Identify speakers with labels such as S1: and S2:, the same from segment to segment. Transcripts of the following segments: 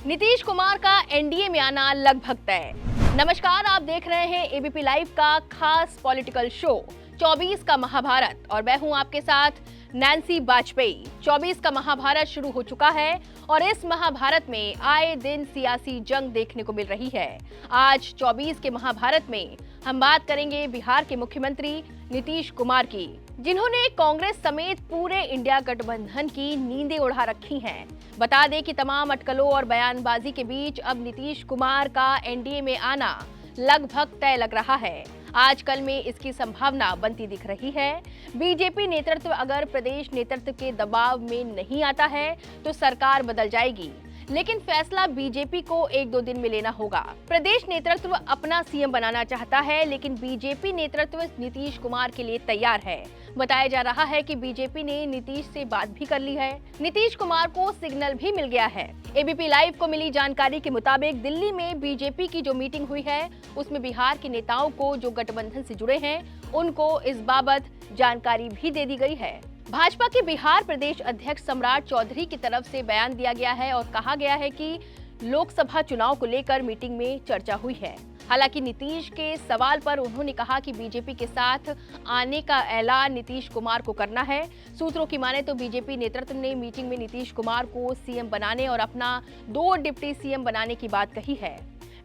S1: नीतीश कुमार का एनडीए में आना लगभग तय। नमस्कार, आप देख रहे हैं एबीपी लाइव का खास पॉलिटिकल शो 24 का महाभारत और मैं हूं आपके साथ नैन्सी बाजपेयी। 24 का महाभारत शुरू हो चुका है और इस महाभारत में आए दिन सियासी जंग देखने को मिल रही है। आज 24 के महाभारत में हम बात करेंगे बिहार के मुख्यमंत्री नीतीश कुमार की, जिन्होंने कांग्रेस समेत पूरे इंडिया गठबंधन की नींदें उड़ा रखी हैं। बता दें कि तमाम अटकलों और बयानबाजी के बीच अब नीतीश कुमार का एनडीए में आना लगभग तय लग रहा है। आजकल में इसकी संभावना बनती दिख रही है। बीजेपी नेतृत्व अगर प्रदेश नेतृत्व के दबाव में नहीं आता है तो सरकार बदल जाएगी, लेकिन फैसला बीजेपी को 1-2 दिन में लेना होगा। प्रदेश नेतृत्व अपना सीएम बनाना चाहता है, लेकिन बीजेपी नेतृत्व नीतीश कुमार के लिए तैयार है। बताया जा रहा है कि बीजेपी ने नीतीश से बात भी कर ली है। नीतीश कुमार को सिग्नल भी मिल गया है। एबीपी लाइव को मिली जानकारी के मुताबिक दिल्ली में बीजेपी की जो मीटिंग हुई है, उसमें बिहार के नेताओं को जो गठबंधन से जुड़े हैं, उनको इस बाबत जानकारी भी दे दी गई है। भाजपा के बिहार प्रदेश अध्यक्ष सम्राट चौधरी की तरफ से बयान दिया गया है और कहा गया है कि लोकसभा चुनाव को लेकर मीटिंग में चर्चा हुई है। हालांकि नीतीश के सवाल पर उन्होंने कहा कि बीजेपी के साथ आने का ऐलान नीतीश कुमार को करना है। सूत्रों की माने तो बीजेपी नेतृत्व ने मीटिंग में नीतीश कुमार को सीएम बनाने और अपना 2 डिप्टी सीएम बनाने की बात कही है।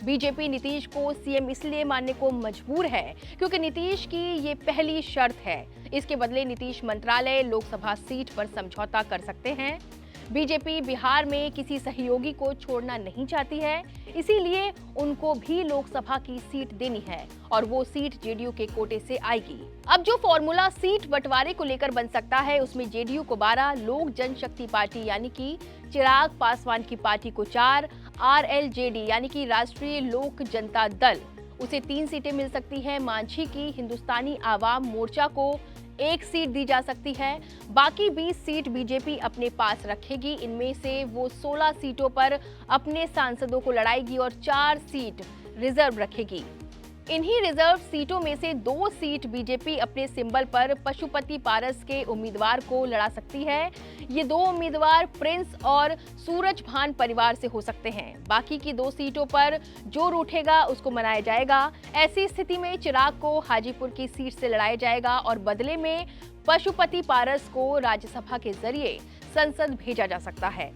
S1: बीजेपी नीतीश को सीएम इसलिए मानने को मजबूर है क्योंकि नीतीश की ये पहली शर्त है। इसके बदले नीतीश मंत्रालय, लोकसभा सीट पर समझौता कर सकते हैं। बीजेपी बिहार में किसी सहयोगी को छोड़ना नहीं चाहती है, इसीलिए उनको भी लोकसभा की सीट देनी है और वो सीट जेडीयू के कोटे से आएगी। अब जो फॉर्मूला सीट बंटवारे को लेकर बन सकता है, उसमें जेडीयू को 12, लोक जनशक्ति पार्टी यानी कि चिराग पासवान की पार्टी को 4, आरएलजेडी यानी कि राष्ट्रीय लोक जनता दल, उसे 3 सीटें मिल सकती है। मांझी की हिंदुस्तानी आवाम मोर्चा को 1 सीट दी जा सकती है। बाकी 20 सीट बीजेपी अपने पास रखेगी। इनमें से वो 16 सीटों पर अपने सांसदों को लड़ाएगी और 4 सीट रिजर्व रखेगी। इन्हीं रिजर्व सीटों में से 2 सीट बीजेपी अपने सिंबल पर पशुपति पारस के उम्मीदवार को लड़ा सकती है। ये 2 उम्मीदवार प्रिंस और सूरजभान परिवार से हो सकते हैं। बाकी की 2 सीटों पर जो रूठेगा उसको मनाया जाएगा। ऐसी स्थिति में चिराग को हाजीपुर की सीट से लड़ाया जाएगा और बदले में पशुपति पारस को राज्यसभा के जरिए संसद भेजा जा सकता है।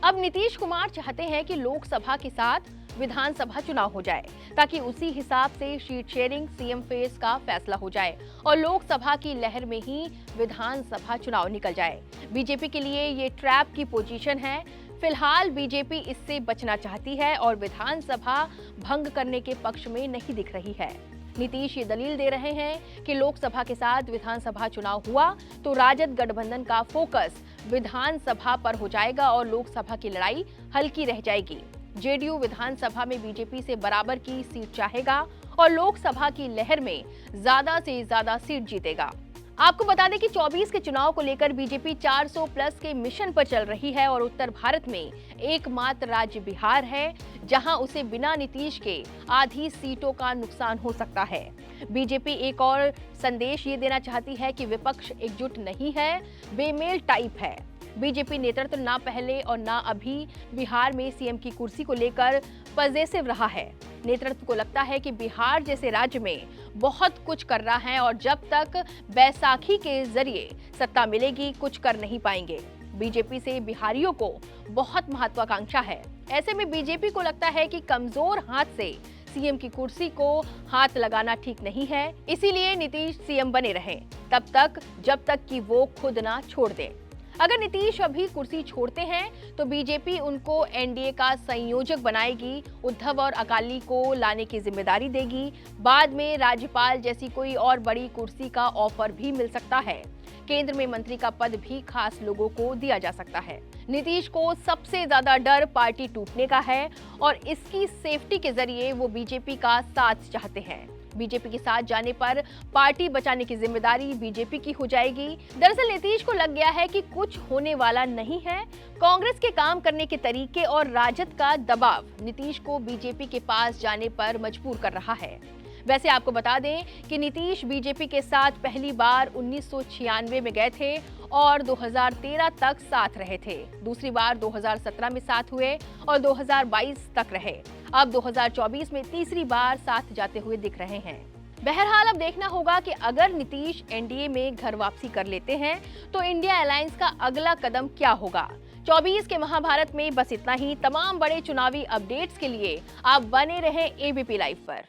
S1: अब नीतीश कुमार चाहते हैं कि लोकसभा के साथ विधानसभा चुनाव हो जाए, ताकि उसी हिसाब से सीट शेयरिंग, सीएम फेस का फैसला हो जाए और लोकसभा की लहर में ही विधानसभा चुनाव निकल जाए। बीजेपी के लिए ये ट्रैप की पोजीशन है। फिलहाल बीजेपी इससे बचना चाहती है और विधानसभा भंग करने के पक्ष में नहीं दिख रही है। नीतीश ये दलील दे रहे हैं कि लोकसभा के साथ विधानसभा चुनाव हुआ तो राजद गठबंधन का फोकस विधानसभा पर हो जाएगा और लोकसभा की लड़ाई हल्की रह जाएगी। जेडीयू विधानसभा में बीजेपी से बराबर की सीट चाहेगा और लोकसभा की लहर में ज्यादा से ज्यादा सीट जीतेगा। आपको बता दें कि 24 के चुनाव को लेकर बीजेपी 400 प्लस के मिशन पर चल रही है और उत्तर भारत में एकमात्र राज्य बिहार है जहां उसे बिना नीतीश के आधी सीटों का नुकसान हो सकता है। बीजेपी एक और संदेश ये देना चाहती है कि विपक्ष एकजुट नहीं है, बेमेल टाइप है। बीजेपी नेतृत्व ना पहले और ना अभी बिहार में सीएम की कुर्सी को लेकर पॉजिटिव रहा है। नेतृत्व को लगता है कि बिहार जैसे राज्य में बहुत कुछ कर रहा है और जब तक बैसाखी के जरिए सत्ता मिलेगी कुछ कर नहीं पाएंगे। बीजेपी से बिहारियों को बहुत महत्वाकांक्षा है। ऐसे में बीजेपी को लगता है कि कमजोर हाथ से सीएम की कुर्सी को हाथ लगाना ठीक नहीं है, इसीलिए नीतीश सीएम बने रहें तब तक जब तक कि वो खुद ना छोड़ दें। अगर नीतीश अभी कुर्सी छोड़ते हैं तो बीजेपी उनको एनडीए का संयोजक बनाएगी, उद्धव और अकाली को लाने की जिम्मेदारी देगी। बाद में राज्यपाल जैसी कोई और बड़ी कुर्सी का ऑफर भी मिल सकता है। केंद्र में मंत्री का पद भी खास लोगों को दिया जा सकता है। नीतीश को सबसे ज्यादा डर पार्टी टूटने का है और इसकी सेफ्टी के जरिए वो बीजेपी का साथ चाहते हैं। बीजेपी के साथ जाने पर पार्टी बचाने की जिम्मेदारी बीजेपी की हो जाएगी। दरअसल नीतीश को लग गया है कि कुछ होने वाला नहीं है। कांग्रेस के काम करने के तरीके और राजद का दबाव नीतीश को बीजेपी के पास जाने पर मजबूर कर रहा है। वैसे आपको बता दें कि नीतीश बीजेपी के साथ पहली बार 1996 में गए थे और 2013 तक साथ रहे थे। दूसरी बार 2017 में साथ हुए और 2022 तक रहे। अब 2024 में तीसरी बार साथ जाते हुए दिख रहे हैं। बहरहाल अब देखना होगा कि अगर नीतीश एनडीए में घर वापसी कर लेते हैं तो इंडिया अलायंस का अगला कदम क्या होगा। 24 के महाभारत में बस इतना ही। तमाम बड़े चुनावी अपडेट्स के लिए आप बने रहें एबीपी लाइव पर।